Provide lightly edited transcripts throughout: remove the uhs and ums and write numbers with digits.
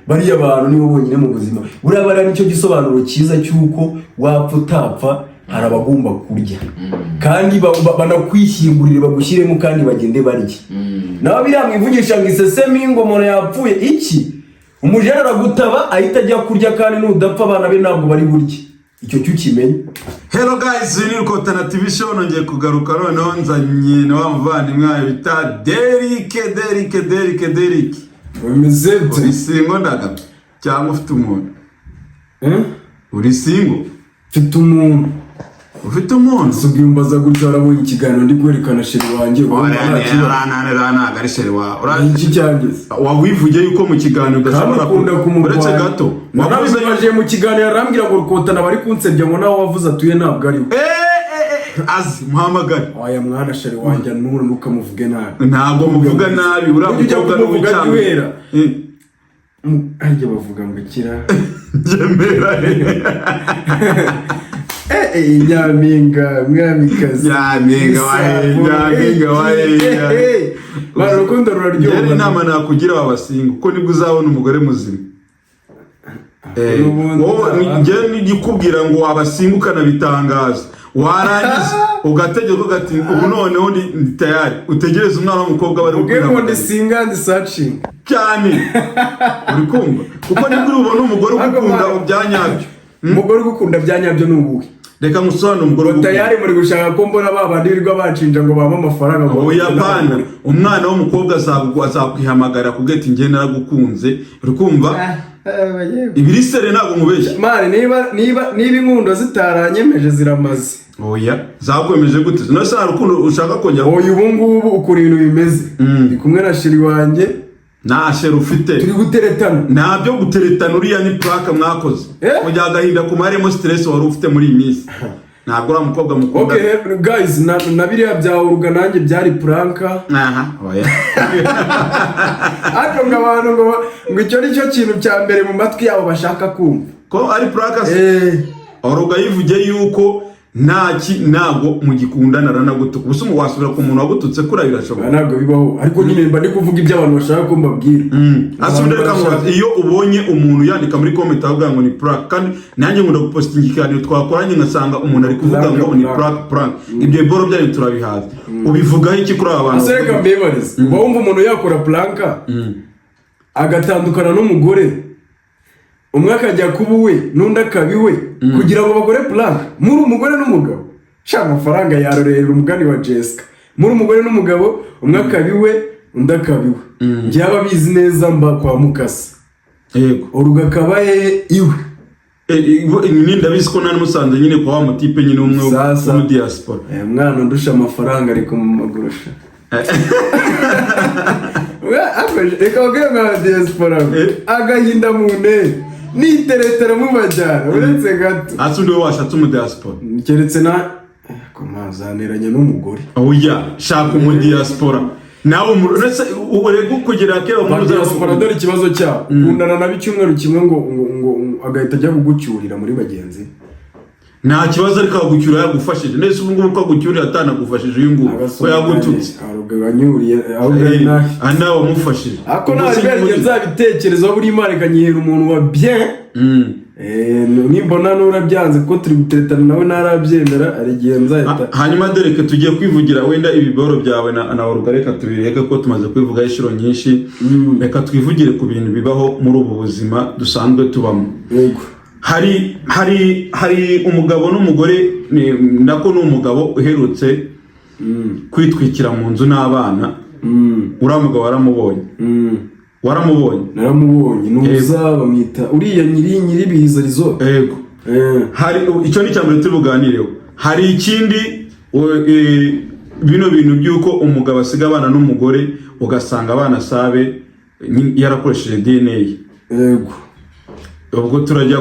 bariya abantu nibo bonyine mu buzima buriya bariya nicyo gisobanuro cyiza cy'uko wapfa utapfa hari abagomba kurya kandi banakwishyingurire bagushyiremo kandi bagende barya nawe biriya mwivugisha ngo isesemi ngo umuntu yapfuye iki umujene aragutaba ahita ajya kurya kandi n'udapfa abana be ntabwo bari burye icyo cyukimenye. Hello guys, ni Rukotana TV show nongeye kugaruka noneho nzanye na wa muvandimwe bita Derrick bimeze bite? Uri single ndaga cyangwa ufite umuntu? Uri single? Ufite umuntu? Sugimbaza gutya arabonye ikiganiro ndi kwerekana sheri wanjye ari sheri wawe. Iki cyangeze wawivuge yuko mu kiganiro udashobora uretse gato wavuze mu kiganiro arambwira ngo Rukotana bari kunsebya ngo nawe wavuze atuye ntabwo ari azi muhamagara aya mwana sheri wanjye nuru nukamuvuge nabi ntabwo muvuga nabi uravuga n'ubucyangwe ajye bavuga ngo kira jemera nyaminga mwamikazi nyaminga wahe barukundo ruraryoha yari inama nakugira wabasinga kuko nibwo uzabona umugore muzima njye nikubwira ngo wabasinga ukanabitangaza warangiza ugategeka ugati ubu noneho ndi tayari utegereze umwana w'umukobwa bari gukora ngo ndisinga ndi searching cyane uri kumva kuko nibwo ubona umugore ugukunda byanyabyo umugore ugukunda byanyabyo nubuhe reka musobanura umugore ugukunda tayari muri gushaka ko mbona babandi birirwa bacinja ngo baba amafaranga ngo oyapana umwana w'umukobwa azakwihamagara kugeta ngiye naragukunze uri kumva ibirisere ntabwo mubeshya mare niba inkundo zitaranyemeje ziramaze oya zakwemeje gute no sa rukundo ushaka kongera oya ubu ngubu ukuri ibintu bimeze ndi kumwe na sheri wanjye na sheri ufite turi guteretana nabyo guteretana uriya ni plaka mwakoze kujya agahinda ku maremo stress wari ufite muri iyi minsi ntabwo uri umukobwa mukunda okay guys na biriya byahuruga nanjye byari pranka oya ariko ngabantu ngo icyo ni cyo kintu cya mbere mu matwi yabo bashaka kumva ko ari pranka oruga yivuge yuko ntabwo mugikundana ranagutuka ubuso wasubira ku muntu wagututse kuri birashoboka ntabwo bibaho ariko nyine mba ndi kuvuga ibyo abantu bashaka ko mbabwira asubire kamwe iyo ubonye umuntu yandika muri comment avuga ngo ni prank kandi nanjye nkunda gupostinga ikiganiro twakoranye ngasanga umuntu ari kuvuga ngo ni prank ibyo boro byanyu turabihaza ubivugaho iki kuri aba bantu aseka mbebarize wumva umuntu yakora prank agatandukana n'umugore umwe akajya kuba uwe n'undi akabiwe kugira ngo bakore prank muri umugore n'umugabo sha amafaranga yarorera umugani wa Jessica muri umugore n'umugabo umwe akabiwe undi akabiwe njye ababizi neza mba kwa mukasa yego uruga kabaye iwe ndabizi ko nani musanze nyine kwa wa mutipe nyine umwe wo diaspora mwana ndusha amafaranga ariko mu magurusha reka bagire nka diaspora agahinda mu ntebe niteretera mu majyana uretse gato asundi we washatse mu diaspora keretse na komazaniranye n'umugore oya shaka mu diaspora nawe uretse urego kugira kera mu diaspora dore ikibazo cyawo kundana na bicyumweru kimwe ngo agahita ajya kugucyurira muri bagenzi nta kibazo ariko agucyura yagufashije nese ubu ngubu ko agucyurira atanagufashije uyu ngubu ko yagututse arugabanyuriye nawe wamufashije ako ntabwo nzabitekerezaho buri imana ikanyihera umuntu wa bien nimbona n'urabyanze ko turi guteretana nawe narabyemera ari igihe nzahita hanyuma Derrick tugiye kwivugira wenda ibiboro byawe na Oruga reka tubireke ko tumaze kwivuga inshuro nyinshi reka twivugire ku bintu bibaho muri ubu buzima dusanzwe tubamo yego hari umugabo n'umugore nako n'umugabo uherutse kwitwikira mu nzu n'abana uriya mugabo waramubonye naramubonye nuza bamwita uriya nyiri bizarizo yego hari icyo ni cyambere turi buganireho hari ikindi bino bintu byuko umugabo asiga abana n'umugore ugasanga abana sabe yarakoresheje DNA yego ubwo turajya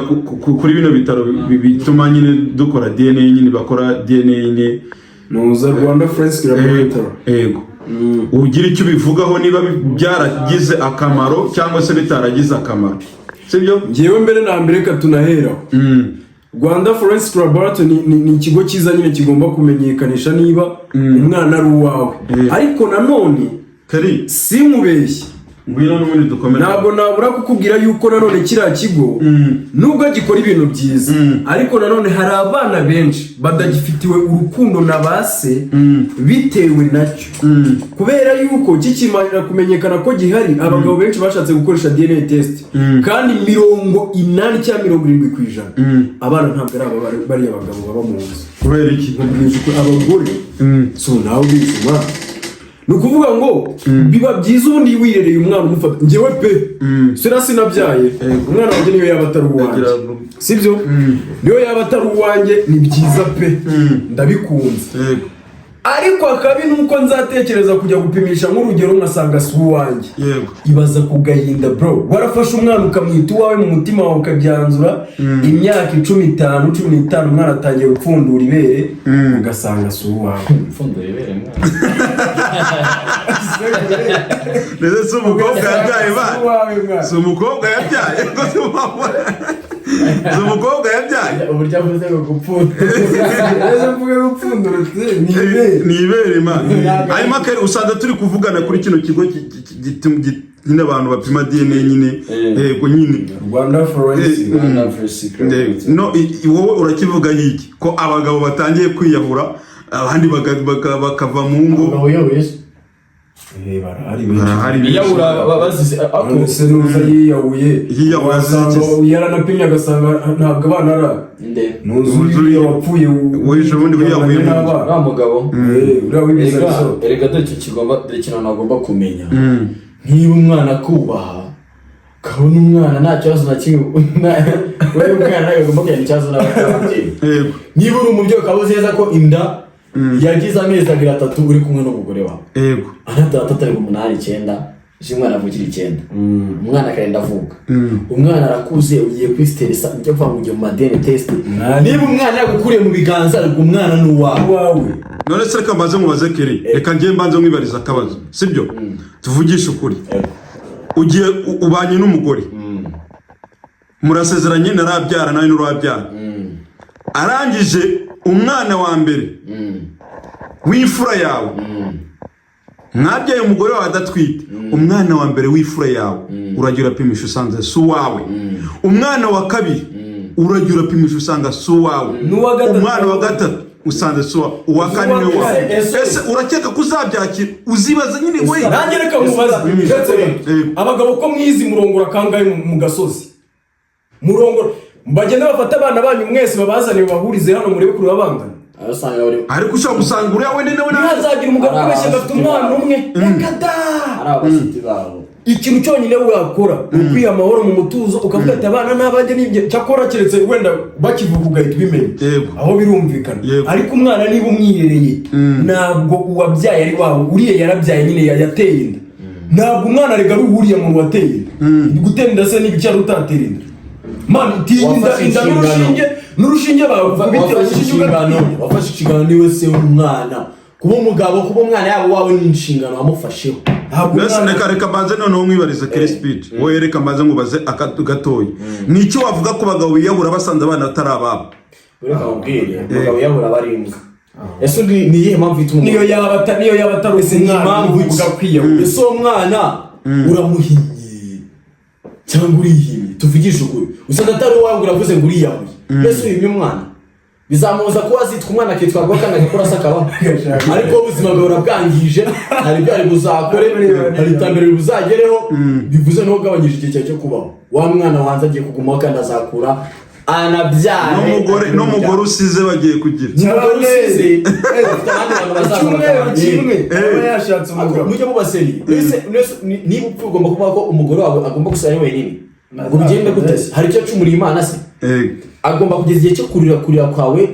kuri bino bitaro bituma nyine dukora DNA nyine bakora DNA nyine nuza Rwanda Forensic Laboratory yego ugira icyo bivugaho niba byaragize akamaro cyangwa se bitaragize akamaro sibyo ngiyewe mbere na mbere ka tunahera Rwanda Forensic Laboratory ni ikigo cyiza nyine kigomba kumenyekanisha niba umwana ari uwawe ariko nanone kari simubeshye ngwino n'ubundi dukomere. Ntabwo nabura kukubwira yuko nanone kiriya kigo nubwo gikora ibintu byiza ariko nanone hari abana benshi badagifitiwe urukundo na base bitewe nacyo kubera yuko kikimarira kumenyekana ko gihari abagabo benshi bashatse gukoresha DNA test kandi 80 cyangwa 70% abana ntabwo ari bari abagabo baba mu nzu kubera iki abagore so nawe bizuma nukuvuga ngo biba byiza ubundi wirereye umwana umufata ngewe pe sinabyaye umwana wanjye niyo yaba atari uwanjye sibyo niyo yaba atari uwanjye ni byiza pe ndabikunze ariko akabi nuko nzatekereza kujya gupimisha nk'urugero nkasanga si uwanjye ibaza kugahinda bro warafashe umwana ukamwita uwawe mu mutima wawe ukabyanzura imyaka 15 umwana atangiye gupfundura ibere ugasanga si uwawe gupfundura ibere Neze si umukobwa yabyaye bana si umukobwa yabyaye si umukobwa yabyaye uburyo avuze ngo gupfundura neze mvuge gupfundura ni ibere man hanyuma kare usanga turi kuvugana kuri kino kigo nyine abantu bapima DNA nyine yego nyine Rwanda Forensic no wowe urakivuga hiki ko abagabo batangiye kwiyahura abandi bakava mu ngo barahari yawura bazize akose nuza yiyahuye yaranapimye agasanga ntabwo abana ara nuzuye wapfuye wishe ubundi wiyahuye n'aba mugabo uriya w'ibizazo erega dore kigomba dore kintu nagomba kumenya niba umwana kubaha kabona umwana nta kibazo na kimwe wewe umwana agomba kugira ikibazo n'ababyeyi niba uri umubyeyi ukabuzeza ko inda yagize amezi 3 uri kumwe n'umugore wawe yego anata 8 umwana avukira 9 umwana karenda avuka umwana arakuze ugiye kwisteresa njye mva mu DNA test niba umwana yagukuriye mu biganza ariko umwana n'uwawe none se reka mbaze mubaze keri reka ngiye mbanze mwibariza akabazo sibyo tuvugisha ukuri ugiye ubanye n'umugore murasezeranye narabyara nawe n'urabyara arangije umwana wa mbere w'ifura yawe mwabyaye umugore wawe adatwite umwana wa mbere w'ifura yawe uragira pimisha usanze si uwawe umwana wa kabiri uragira pimisha usanga si uwawe umwana wa gatatu usanze si uwa kane ni wawe ese urakeka kuzabyakira uzibaza nyine we nanjye reka mubaza abagabo ko mwizi murongora kangahe mu gasozi murongora bagenda bafata abana banyu mwese babazane bahurize hano murebe kuri babangana ariko ushobora gusanga uriya wende nawe ntazagira umugabo wese gafite umwana umwe yakada abasiti babo ikintu cyonyine wakora ukwiye amahoro mu mutuzo ukavuga ati abana n'abanje n'ibye cyakora keretse wenda bakivuga ugahita ubimenya aho birumvikana ariko umwana niba umwirereye ntabwo uwabyaye ari wawe uriye yarabyaye nyine yateye inda ntabwo umwana rega ari uhuriye mu wateye inda gutera inda se n'ibicyaro utatera inda man inda n'urushinge wafashe inshingano niwe se w'umwana kuba umugabo kuba umwana yabo wawe n'inshingano wamufasheho reka mbanze noneho mwibarize keri speech wowe reka mbanze ngubaze gatoya ni icyo wavuga ko bagabo biyahura basanze abana batari ababo ureka mubwire umugabo yahura barindwa ese ni iyihe mpamvu ituma niyo yaba atari impamvu ugakwiyahura ese uwo mwana uramuhinnye cyangwa urihimye tuvugishe ukuri usanga atari uwawe uravuze ngo uriyahuye ese uyimye umwana bizamuza kuba zitwa umwana akitwa kandi agakora asakabaho ariko ubuzima bwawe urabwangije hari ibyo ari buzakore hari iterambere buzagereho bivuze no kugabanyije igihe cyawe cyo kubaho wa mwana wanze agiye kugumaho kandi azakura anabyare n'umugore usize bagiye kugira umugore usize afite abandi bantu bazakora kimwe yashatse umugabo mujye mubaseri niba upfa ugomba kuvuga ko umugore wawe agomba gusa ari wenyine ngo bigende gutese hari icyo acumuriye imana se agomba kugeza igihe cyo kurira kwawe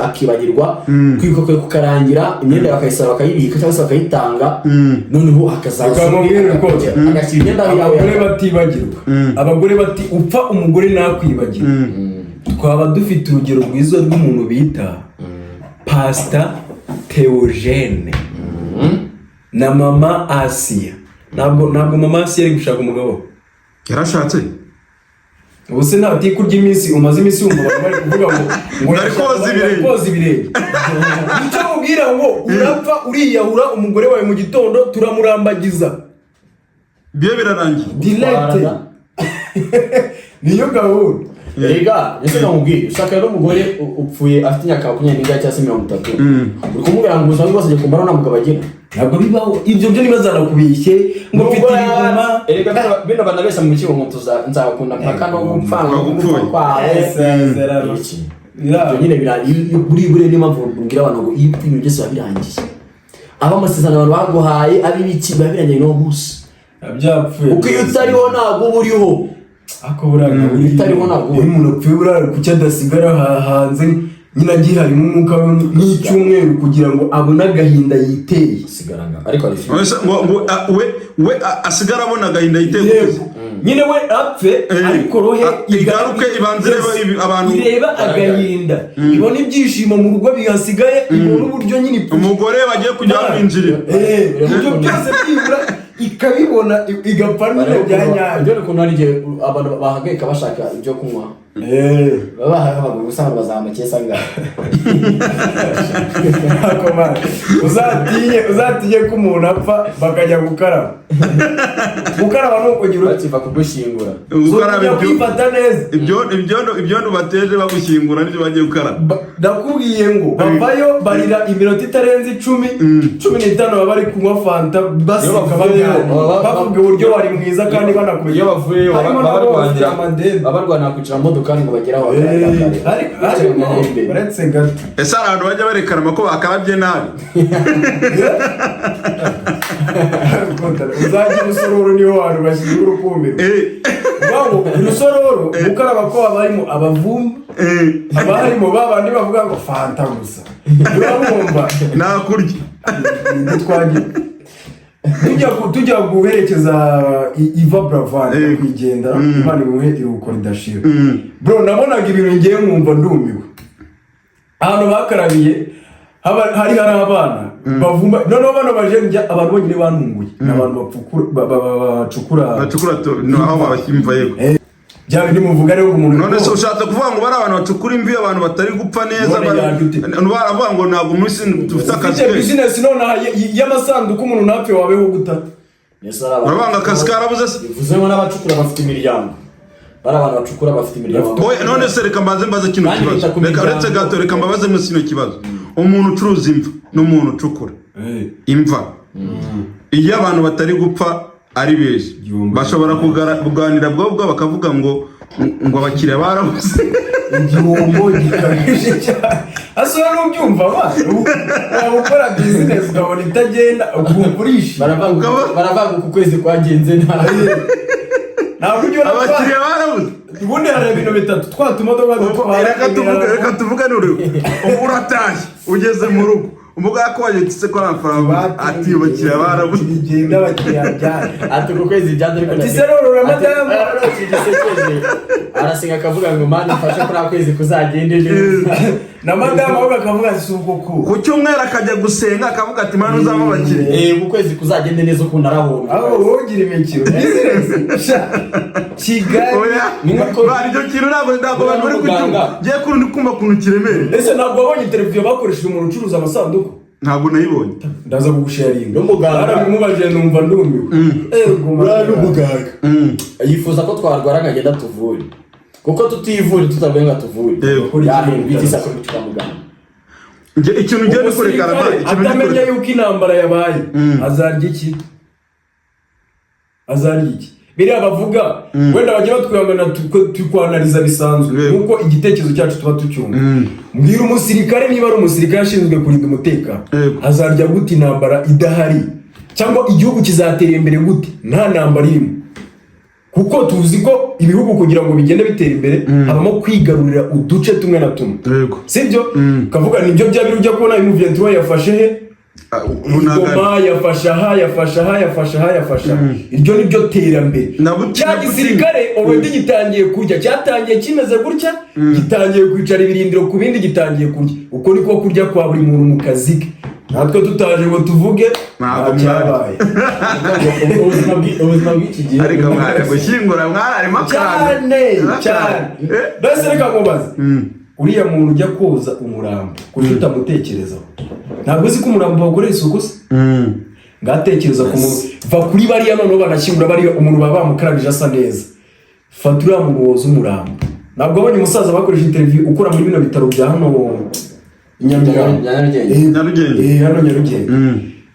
akibagirwa kwibuka kwe kukarangira imyenda bakayisaba bakayibika cyangwa se bakayitanga noneho akazaza agashyira imyenda yawe abagore batibagirwa abagore bati upfa umugore nakwibagirwa twaba dufite urugero rwiza rw'umuntu bita Pastor Theogene na mama Asia ntabwo mama Asia ari gushaka umugabo yarashatse ubuse ntabwo kurya iminsi umaze iminsi wumva bari kuvuga ngo ari koza ibirenge nicyo mubwira ngo urapfa uriyahura umugore wawe mu gitondo turamurambagiza biye birarangiye direct niyo gahunda. Ega ese namubwiye ushaka rero umugore upfuye afite imyaka 20 cyangwa se 30 uri kumubwira ngo uzange bose kumara na mugabo agira ntabwo bibaho ibyo byo nibazana kubishye ngo mfite ibiguma. Ega bino bana bese mu kigo ngo nzakunda mpaka no gupfanga kwawe sezerano ibyo nyine buri ni mpamvu mbwira abantu ngo iyo ibintu byose babirangiye aba amasezerano abantu baguhaye ari biki babirangiye no munsi byapfuye uko iyo utariho ntabwo buriho ako buranga utariho ntabwo umuntu upfuye burara kuki adasigara hanze nyina giharimo umwuka n'icyumweru kugira ngo abone agahinda yiteye sigaranga ariko ari we asigara abona agahinda yiteye nyine we apfe ariko rohe igaruke ibanze abantu ireba agahinda ibona ibyishimo mu rugo bihasigaye ibona uburyo nyine umugore bagiye kujya bamwinjirira ibyo byose byibura ikabibona igapfa nyine bya nyabyo. ibyo ukuntu hari igihe abantu bahagayika bashaka ibyo kunywa baba usanga bazamukesa ngaho uzatinye ko umuntu apfa bakajya gukaraba ni ukugira bakiva kugushyingura gukaraba kwifata neza ibyondo bateje bagushyingura nibyo bagiye gukaraba. ndakubwiye ngo bavayo barira iminota itarenze 10-15 baba bari kunywa fanta baseka bavuga uburyo wari mwiza kandi banakubye iyo bavuye babarwanira kugira modoka ngo bagere aho baretse gato. Ese abantu bajya barekarama ko bakarabye nabi uzagira urusororo niho hantu bashyira urukumbiro ngo urusororo gukaraba ko abarimo abavumba abarimo babandi bavuga ngo fanta gusa urabumva nakurya tujya guherekeza Iva Buravan kugenda Imana imuhe iruhuko ridashira. Bro nabonaga ibintu ngiye nkumva ndumiwe ahantu bakarabiye hari abana bavumba noneho bano baje njya abantu bonyine bantunguye n'abantu bacukura aho babashyimva yego byaba ndi muvuga rero umuntu none se ushatse kuvuga ngo bari abantu bacukura imvi abantu batari gupfa neza baravuga ngo ntabwo umunsi dufite akazi ke business none y'amasanduku umuntu napfe wabeho guta barabanga akazi karabuze se bivuze ngo n'abacukura bafite imiryango bari abantu bacukura bafite imiryango none se reka mbaze kino kibazo reka gato reka mbabaze mu kino kibazo umuntu ucuruza imva n'umuntu ucukura imva iyo abantu batari gupfa ari beje bashobora kuganira bwo bakavuga ngo abakiriya barabuze igihombo gikabije cyane asura n'ubyumva abantu gukora business ukabona itagenda ukugurisha baravuga ku kwezi kwagenze ntabwo ujya abakiriya barabuze ubundi hari ibintu bitatu twatumodoka reka tuvuge n'uriwe ubu uratashye ugeze mu rugo umugabo ko wagetse ko amafaranga ati bakiriya barabuze igenda bakiriya byane ati ku kwezi byande ariko ati seroro madamu arasenga akavuga ngo mani mfashe kuri akwezi kuzagende neza na madamu ahubwo akavuga si uko ku cyumweru akajya gusenga akavuga ati mani uzaba bakiriya ku kwezi kuzagende neza ukunda arahomba aho wogira imikiro Kigali iryo kintu ntabwo abantu bari kucyumva ngiye kundi kumva kuntu kiremereye. Ese ntabwo wabonye interview bakoresheje umuntu ucuruza amasanduku ntabwo nayibonye ndaza kugusharinga n'umuganga aramubajije numva ndumiwe n'umuganga yifuza ko twarwara nkagenda tuvure kuko tutivure tutavuye ngo tuvure bitisa ko bitwa muganga ikintu ngiye gukorekana atamenya yuko intambara yabaye azarya iki biriya bavuga wenda bajya batwihangana tukwanariza bisanzwe nkuko igitekerezo cyacu tuba tucyumva mbwira umusirikare niba ari umusirikare ashinzwe kurinda umutekano azarya gute intambara idahari cyangwa igihugu kizatera imbere gute nta ntambara irimo kuko tuzi ko ibihugu kugira ngo bigende bitera imbere habamo kwigarurira uduce tumwe na tumwe sibyo kavuga nibyo bya biri ujya kubona imuventi we yafashe he Goma yafasha iryo nibyo terambere cya gisirikare already gitangiye kujya cyatangiye kimeze gutya gitangiye kwicara ibirindiro ku bindi gitangiye kurya uko niko kurya kwa buri muntu mu kazi ke natwe tutaje ngo tuvuge cyabaye ubuzima bw'iki gihe ariko mwari gushyingura mwararimo cyane bese reka mubaze uriya muntu ujya koza umurambo kuko utamutekerezaho ntabwo uzi ko umurambo bakorera isuku se ngatekereza ku muntu va kuri bariya noneho banashyingura bariya umuntu baba bamukarabije asa neza fata uriya muntu woza umurambo ntabwo abonye umusaza bakoresha interview ukora muri bino bitaro bya hano Nyarugenge hano Nyarugenge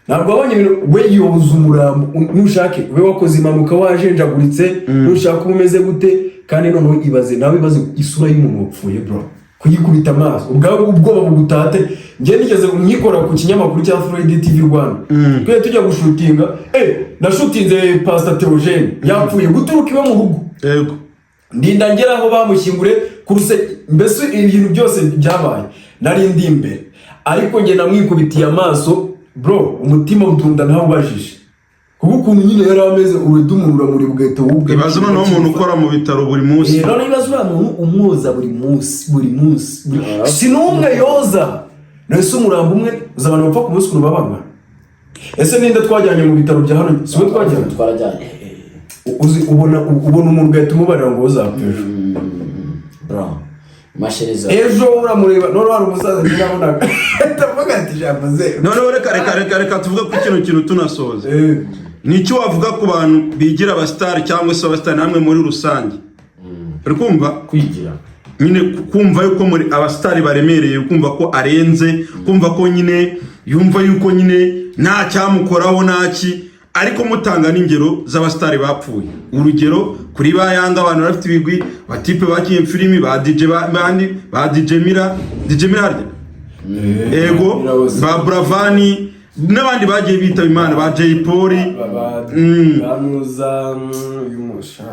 ntabwo abonye ibintu we yoza umurambo nushake ube wakoze impanuka wajenjaguritse nushaka umeze gute kandi noneho ibaze nawe ibaze isura y'umuntu wapfuye bro kuyikubita amaso ubwoba bugutate njye nigeze nyikora ku kinyamakuru cya Freud TV Rwanda twe tujya gushutinga nashutinze Pastor Theogene yapfuye guturuka iwe mu rugo yego ndinda ngeraho bamushyingure kuruse mbese ibintu byose byabaye nari ndi imbere ariko njye namwikubitiye amaso bro umutima utunda ntawe ubajije kuko ukuntu nyine yari ameze uweda umuntu uramuri bugahita wubwe ibaze noneho umuntu ukora mu bitaro buri munsi none ibaze uriya muntu umwoza buri munsi si n'umwe yoza nese umurambo umwe uza abantu bapfa ku munsi ukuntu babanga ese ninde twajyanye mu bitaro bya hano siwe twarajyanye ubona umuntu ugahita umubarira ngo uzapfejo mashereza ejo uramureba none hari umusaza nirabonaga ndavuga ati jambo ze noneho reka tuvuge ku kintu tunasoza nicyo wavuga ku bantu bigira abasitari cyangwa se abasitari namwe muri rusange uri kumva kwigira nyine kumva yuko muri abasitari baremereye kumva ko arenze kumva ko nyine yumva yuko nyine nta cyamukoraho naki ariko mutanga n'ingero z'abasitari bapfuye urugero kuri ba Yanga abantu bafite ibigwi batipe bakiye filimi ba DJ bandi ba DJ Mira ego ba Bravani n'abandi bagiye bitaba Imana ba Jay Polly banuza yumusha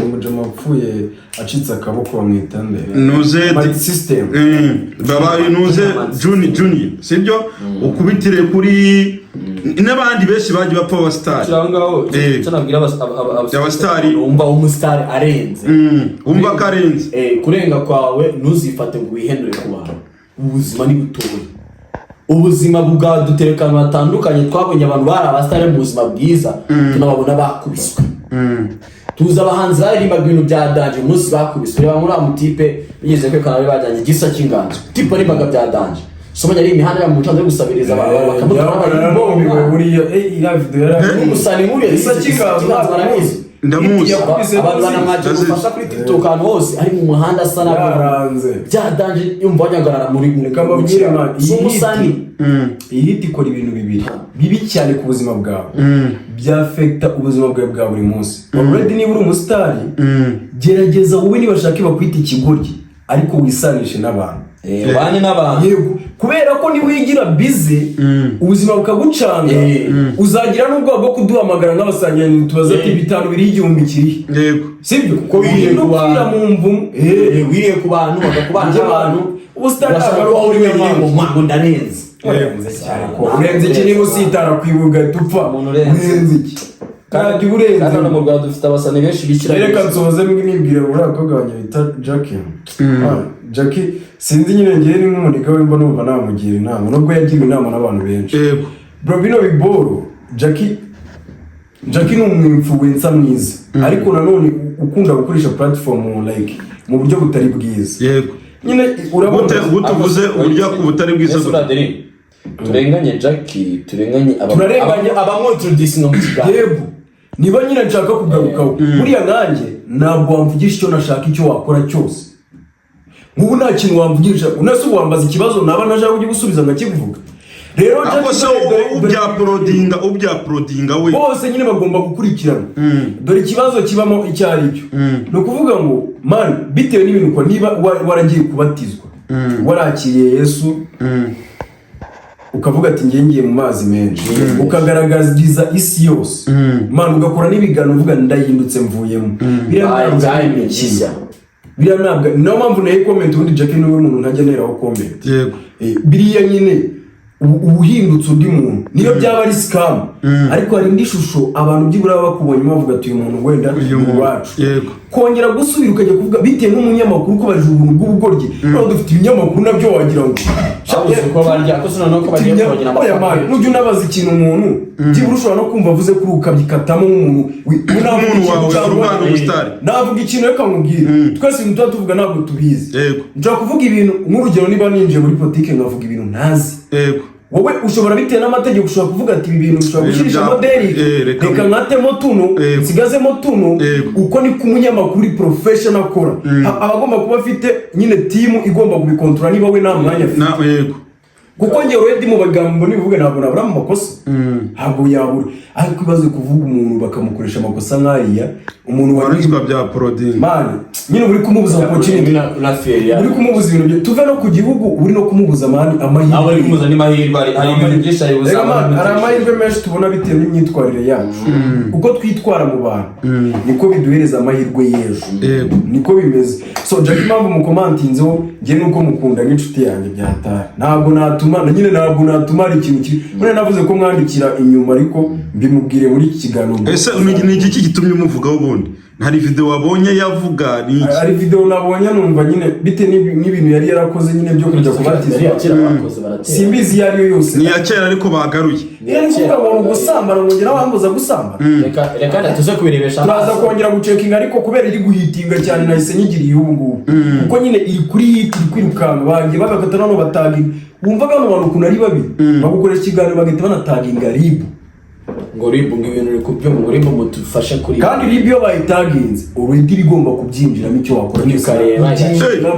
umujama upfuye acitse akaboko bamwitande nuze system baba nuze Junior sibyo ukubitire kuri n'abandi benshi bagiye bapfa abasitari cyangwa cyanabwira abasitari umva umusitari arenze umva karenze kurenga kwawe ntuzifate ngo wihendure ku bantu ubuzima ni butoya ubuzima bwaduterekana batandukanye twabonye abantu bari abasitari mu buzima bwiza tunababona bakubiswe tuza abahanzi baririmba ibintu bya danje umunsi bakubiswe reba muri amutipe bigeze kwekana bari bajyanye igisa cy'inganzo tipe aririmbaga bya danje somanya ari imihanda ya mucanze gusabiriza abantu bakamutwara buriya iriya video yari umusani nkuriya igisa cy'inganzo barabizi ndamuzi abantu banamwaje gufasha kuri TikTok ahantu hose ari mu muhanda asa yaranze byadanje yumva wanyagarara muri kamabwire man umusani iyi hit ikora ibintu bibiri bibi cyane ku buzima bwawe byafecta ubuzima bwawe bwa buri munsi already niba uri umusitari gerageza wowe niba bashaka bakwita ikigoryi ariko wisanishe n'abantu bane n'abantu yego kubera ko niwigira busy ubuzima bukagucanga uzagira n'ubwo bwo kuduhamagara nk'abasangiranye tubaza ati bitanu biri igihumbi kiri yego sibyo kuko wiriye ku bantu wiriye ku bantu bagakubana n'abantu ubusitani aho uri wenyine ngo mwango ndarenze urenze iki niba usitara kwibuga tupfa urenze iki kandi urenze kandi mu Rwanda dufite abasani benshi bikira reka nsoze nibwire uriya mukobwa wanjye bita Jackie sinzi nyine ngiye ni nk'umuniga we mbona numva namugira inama nubwo yagiriwe inama n'abantu benshi bro bino biboro Jackie ni umwinfluencer mwiza ariko nanone ukunda gukoresha platform like mu buryo butari bwiza yego nyine urabona butuvuze uburyo butari bwiza turenganye Jackie turenganye abamwintroducing mu kiganiro yego niba nyine nshaka kugarukaho buriya nanjye ntabwo wamvugisha icyo nashaka icyo wakora cyose nk'ubu nta kintu wamvugisha unase wambaza ikibazo naba nashaka kujya gusubiza nkakikuvuga rero ubyaporodinga we bose nyine bagomba gukurikirana dore ikibazo kibamo icyo ari cyo ni ukuvuga ngo man bitewe n'ibintu ukora niba waragiye kubatizwa warakiriye Yesu ukavuga ati ngiye mu mazi menshi ukagaragariza isi yose man ugakora n'ibigano uvuga ndahindutse mvuyemo biriya ntabwo niyo mpamvu nayo comment ubundi Jackie niwe muntu ntajya neraho comment yego biriya nyine ubuhindutse undi muntu niyo byaba ari scam ariko hari indi shusho abantu byibura bakubonye bavuga ati uyu muntu wenda uyu wacu kongera gusubira ukajya kuvuga bitewe n'umunyamakuru ko baje ubuntu bw'ubugoryi no dufite ibinyamakuru nabyo wagira ngo ko barya ko sino no ko bagiye kugira amafaranga nujye unabaza ikintu umuntu byibura ushobora no kumva avuze kuri ukabyikatamo nk'umuntu navuga ikintu reka nkubwire twese ibintu tuba tuvuga ntabwo tubizi nshobora kuvuga ibintu nk'urugero niba ninjiye muri politike nkavuga ibintu ntazi wowe ushobora bitewe n'amategeko ushobora kuvuga ati ibi bintu ushobora gushyirishamo Derrick reka nkatemo tuno nsigazemo tuno uko ni ku munyamakuru professional akora abagomba kuba afite nyine team igomba kubikontrola niba we nta mwanya afite kuko njye already mu bagambo nivuga ntabwo nabura mu makosa ntabwo yabura ariko ibaze kuvuga umuntu bakamukoresha amakosa nk'aya umuntu warizwa bya Prodin man nyine uri kumubuza opportunity uri kumubuza ibintu byo tuve no ku gihugu uri no kumubuza amahirwe aba ari kumubuza ni mahirwe ari ibintu byinshi ari buzaba hari amahirwe menshi tubona bitewe n'imyitwarire yacu uko twitwara mu bantu niko biduhereza amahirwe y'ejo niko bimeze so Jack mpamvu mukomantinzeho njye nuko mukunda n'inshuti yanjye byatara ntabwo natuma ari ikintu kiri none navuze ko mwandikira inyuma ariko mbimubwire muri iki kiganiro ese ni iki gitumye umuvugaho ubundi hari video wabonye yavuga ni hari video nabonye numva nyine bite n'ibintu yari yarakoze nyine byo kujya kubatizwa simbizi yari yose ni ya kera ariko bagaruye yari kuvuga ngo gusambana ngongera wambuza gusambana reka tuze kubirebesha turaza kongera gucekinga ariko kubera iri guhitinga cyane nahise nyigiriye ubu ngubu kuko nyine iri kuri hit iri kwirukanka bagiye bagakata none bataginga wumva bano bantu kuntu ari babi bagukoresha ikiganiro bagahita banataginga RIB ngo RIB ngo ibintu uri kubyo mu RIB mutufashe kuri kandi RIB yo bayitaginze already rigomba kubyinjiramo icyo wakora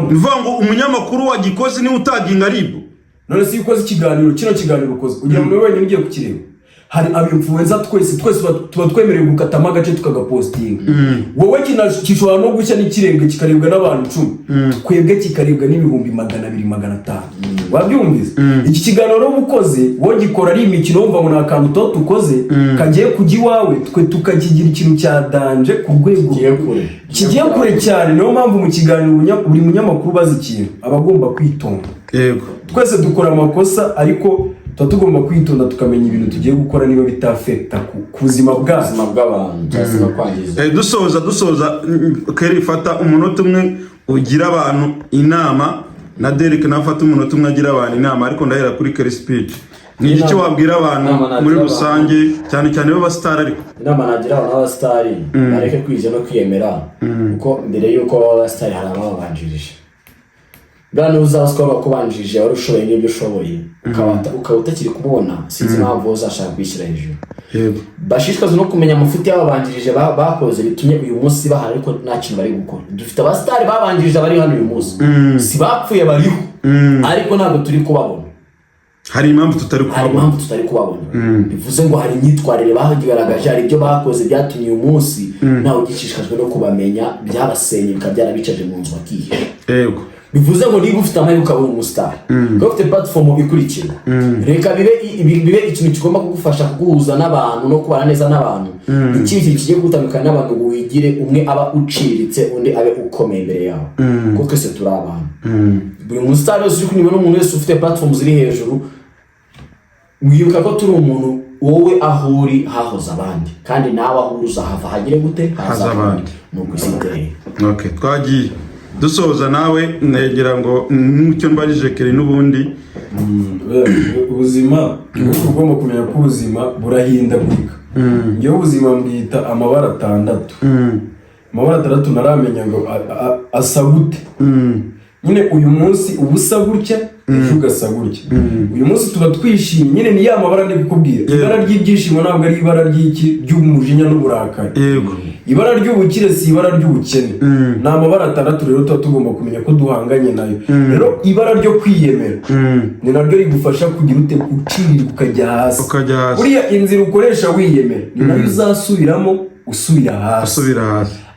bivuga ngo umunyamakuru wa Gikozi ni utaginga RIB none si ukoze ikiganiro kino kiganiro ukoze ugira ngo wenyine ugiye kukireba hari abinfluencer twese tuba twemerewe gukatamo agace tukagapostinga wowe kishobora no gushya n'ikirenge kikarebwa n'abantu 10 twebwe kikarebwa n'ibihumbi 200 500 wabyumvise iki kiganiro ubukoze wowe gikora ari imikino wumva ngo nakantu to tukoze kagiye kujya iwawe twe tukakigira ikintu cya danje ku rwego kigiye kure cyane niyo mpamvu mu kiganiro buri munyamakuru bazi ikintu abagomba kwitonda yego twese dukora amakosa ariko tugomba kwitonda tukamenya ibintu tugiye gukora niba bitafekta ku buzima bw'abantu cyangwa kwangiza dusoza Kelly fata umunota umwe ugira abantu inama na Derrick nafata umunota umwe agira abantu inama ariko ndahera kuri Kelly speech ni iki wabwira abantu muri rusange cyane cyane baba star ariko inama nagira abantu baba star bareke kwije no kwiyemera kuko mbere yuko baba star hari ababanjirije bwana uzaswa bakubanjije wari ushoboye n'ibyo ushoboye ukaba utakiri kubona sinzi impamvu uzashaka kwishyira hejuru yego bashishikaje no kumenya amafuti y'ababanjirije bakoze bitumye uyu munsi bahari ariko nta kintu bari gukora dufite abastari babanjirije bari hano uyu munsi si bapfuye bariho ariko ntabwo turi kubabona hari impamvu tutari kubabona bivuze ngo hari imyitwarire bahagaragaje hari ibyo bakoze byatumye uyu munsi nawe ugishishikajwe no kubamenya byabasenye bikaba byarabicaje mu nzu bakihisha yego bivuze ngo niba ufite amahirwe ukaba umustar ukaba ufite platform ikurikira reka bibe ikintu kigomba kugufasha kuguhuza n'abantu no kubana neza n'abantu ikintu kigiye gutandukana n'abantu ngo wigire umwe aba uciritse undi abe ukomeye imbere yawe kuko twese turi abantu buri mustar wese uri kunyura n'umuntu wese ufite platform ziri hejuru mwibuka ko turi umuntu wowe aho uri hahoze abandi kandi nawe aho uzahava hagire gute haza abandi nuko isiteye okay twagiye dusoza nawe ngira ngo n'icyo mbajije Kelly n'ubundi ubuzima ugomba kumenya ko ubuzima burahindagurika ngewe ubuzima mbwita amabara 6 amabara 6 naramenya ngo asa gute nyine uyu munsi ubusa gutya ejo ugasa gutya uyu munsi tuba twishimye nyine ni ya mabara ndi kukubwira ibara ry'ibyishimo ntabwo ari ibara ry'umujinya n'uburakari ibara ry'ubukire si ibara ry'ubukene ni amabara 6 rero tuba tugomba kumenya ko duhanganye nayo rero ibara ryo kwiyemera ni naryo rigufasha kugira ute gucirira ukajya hasi buriya inzira ukoresha wiyemera ni nayo uzasubiramo usubira hasi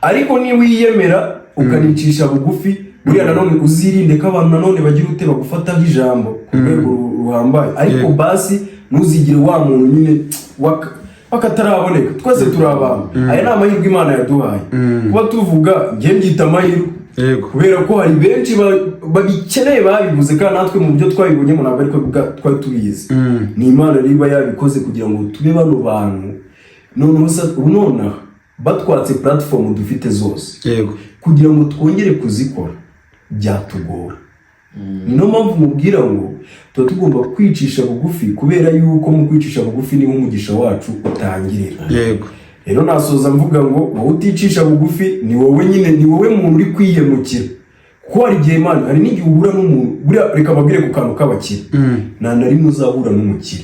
ariko ni wiyemera ukanicisha bugufi buriya nanone uzirinde ko abantu nanone bagira ute bagufata nk'ijambo ku rwego ruhambaye ariko basi ntuzigire wa muntu nyine wakataraboneka twese turi abantu aya ni amahirwe Imana yaduhaye kuba tuvuga njye mbyita amahirwe kubera ko hari benshi babikeneye babibuze kandi natwe mu byo twabibonyemo ntabwo ariko twari tubizi ni Imana riba yabikoze kugira ngo tube bano bantu noneho batwatse platform dufite zose kugira ngo twongere kuzikora byatugora niyo mpamvu mubwira ngo tuba tugomba kwicisha bugufi kubera yuko mu kwicisha bugufi niho umugisha wacu utangirira rero nasoza mvuga ngo wowe uticisha bugufi ni wowe nyine ni wowe muntu uri kwiyemukira ko hari igihe Imana hari n'igihe uhura n'umuntu buriya reka babwire ku kantu k'abakire nta na rimwe uzahura n'umukire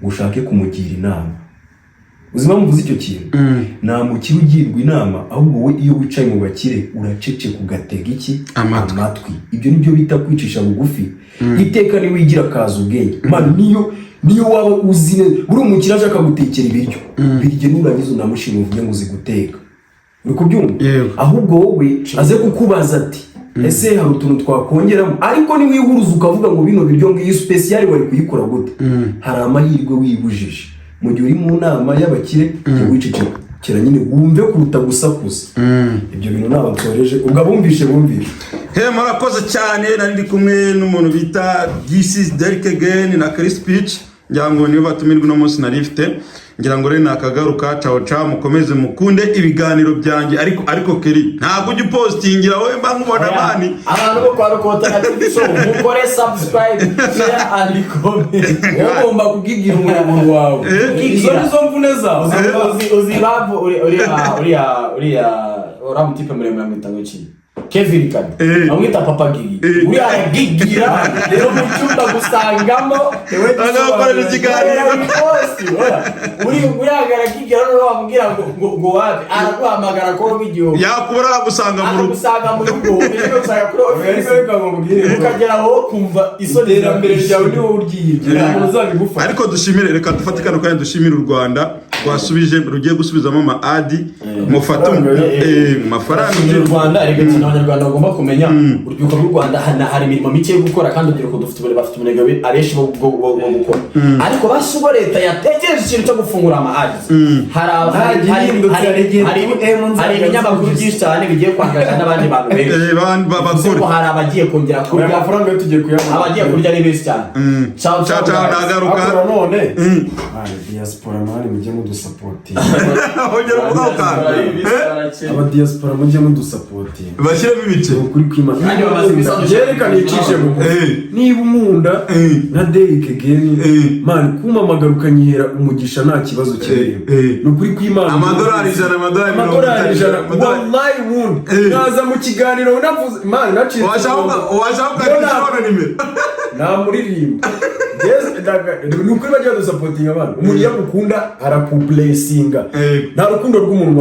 ushake kumugira inama uzima mvuze icyo kintu nta mukire ugirwa inama ahubwo wowe iyo wicaye mu bakire uracece kugatega iki amatwi ibyo nibyo bita kwicisha bugufi iteka ni wigira kaza ubwenge man niyo waba uzi uri umukire aje akagutekera ibiryo birye nurangiza unamushima uvuge ngo uzi guteka uri kubyumva ahubwo wowe aze kukubaza ati ese hari utuntu twakongeramo ariko ni wihuruza ukavuga ngo bino biryo ngiyi special wari kuyikora gute hari amahirwe wibujije mu gihe uri mu nama y'abakire wicecekera nyine wumve kuruta gusakuza ibyo bintu naba nsoreje ubwo abumvishe murakoze cyane nari ndi kumwe n'umuntu bita This is Derek again na Chris Speech ngira ngo niyo batumirwa no munsi narifite ngira ngo rero nakagaruka ciao mukomeze mukunde ibiganiro byanjye ariko Keri ntabwo ujye postingira wowe mba nkubona bani abantu bo kwa Rukota na TV show mukore subscribe share and comment ugomba kugigira umuntu wawe izo mvune zawe uzibavu uriya mutipe muremure mwitanga iki Kevin Kade amwita Papa Gigi uriya gigira rero mu cyumba gusangamo agakora ikiganiro uriya garagigira rero bamubwira ngo wapi araguhamagara ko w'igihugu yakubura gusanga mu rugo rero usanga kuri office ukagera aho kumva isonera mbere ryawe ni wowe uryigira uzabigufasha ariko dushimire reka dufate kano kandi dushimire u Rwanda rwasubije rugiye gusubizamo amaadi mufata mafaranga y'u Rwanda rega Abanyarwanda bagomba kumenya urubyiruko rw'u Rwanda hari imirimo mike yo gukora kandi urubyiruko bafite umunegwe abenshi bo gukora ariko basubo leta yategereje ikintu cyo gufungura amaadi hari ibinyamakuru byinshi cyane bigiye kwangana n'abandi bantu benshi hari abagiye kongera kurya amafaranga yo tugiye kuyabona abagiye kurya ni benshi cyane ciao nagaruka none diaspora mari mujye mudusapotinga ongera uvuga aba diaspora mujye mudusapotinga bashyiremo ibice kuri kwimana yerekana icishe mu niba umunda na Derek again man kumamagara ukanyihera umugisha nta kibazo kirimo nukuri kwimana amadolari 100 wallahi wund naza mu kiganiro navuze man naciye washaka nimero namuririmba nukuri bajya dusapotinga abantu umuntu yakukunda arakublessinga nta rukundo rw'umuntu